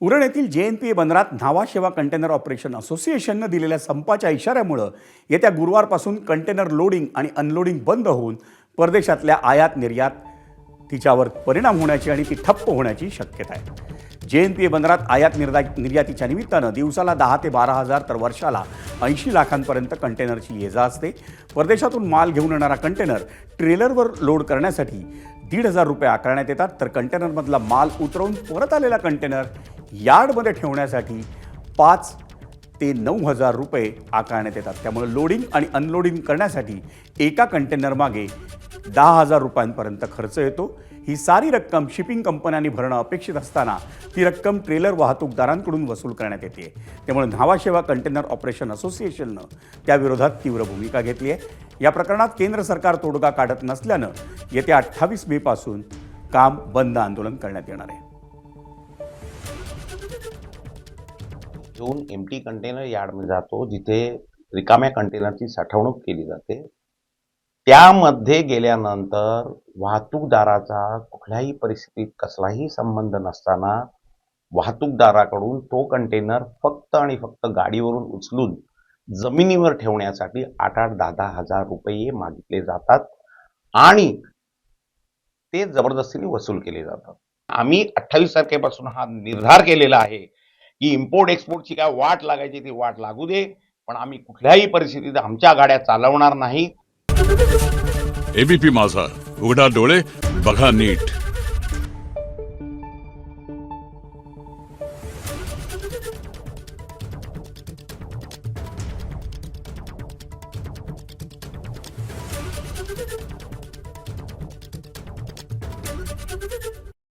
उरण येथील JNPA बंदरात Nhava Sheva container operation असोसिएशननं दिलेल्या संपाच्या इशाऱ्यामुळे येत्या गुरुवारपासून कंटेनर लोडिंग आणि अनलोडिंग बंद होऊन परदेशातल्या आयात निर्यात तिच्यावर परिणाम होण्याची आणि ती ठप्प होण्याची शक्यता आहे। JNPA बंदरात आयात निर्यातीच्या निमित्तानं दिवसाला 10 ते 12 हजार तर वर्षाला 80 लाखांपर्यंत कंटेनरची ये-जा असते। परदेशातून माल घेऊन येणारा कंटेनर ट्रेलरवर लोड करण्यासाठी 1,500 रुपये आकारण्यात येतात, तर कंटेनरमधला माल उतरवून परत आलेला कंटेनर यार्डमध्ये ठेवण्यासाठी 5 ते 9,000 रुपये आकारण्यात येतात। त्यामुळे लोडिंग आणि अनलोडिंग करण्यासाठी एका कंटेनर मागे 10,000 रुपयांपर्यंत खर्च येतो। ही सारी रक्कम शिपिंग कंपन्यांनी भरणं अपेक्षित असताना ती रक्कम ट्रेलर वाहतूकदारांकडून वसूल करण्यात येते। त्यामुळे न्हावा शेवा कंटेनर ऑपरेशन असोसिएशननं त्याविरोधात तीव्र भूमिका घेतली आहे। या प्रकरणात केंद्र सरकार तोडगा काढत नसल्यानं येत्या 28 मे पासून काम बंद आंदोलन करण्यात येणार आहे। घेऊन एम्प्टी कंटेनर यार्डमध्ये जातो, जिथे रिकाम्या कंटेनरची साठवणूक केली जाते। त्यामध्ये गेल्यानंतर वाहतूकदाराचा कुठल्याही परिस्थितीत कसलाही संबंध नसताना वाहतूकदाराकडून तो कंटेनर फक्त आणि फक्त गाडीवरून उचलून जमिनीवर ठेवण्यासाठी 8-8, 10-10 हजार रुपये मागितले जातात आणि ते जबरदस्तीने वसूल केले जातात। आम्ही 28 तारखेपासून हा निर्धार केलेला आहे की इम्पोर्ट एक्सपोर्टची काय वाट लागायची ती वाट लागू दे, पण आम्ही कुठल्याही परिस्थितीत आमच्या गाड्या चालवणार नाही। ABP माझा, उघडा डोळे बघा नीट।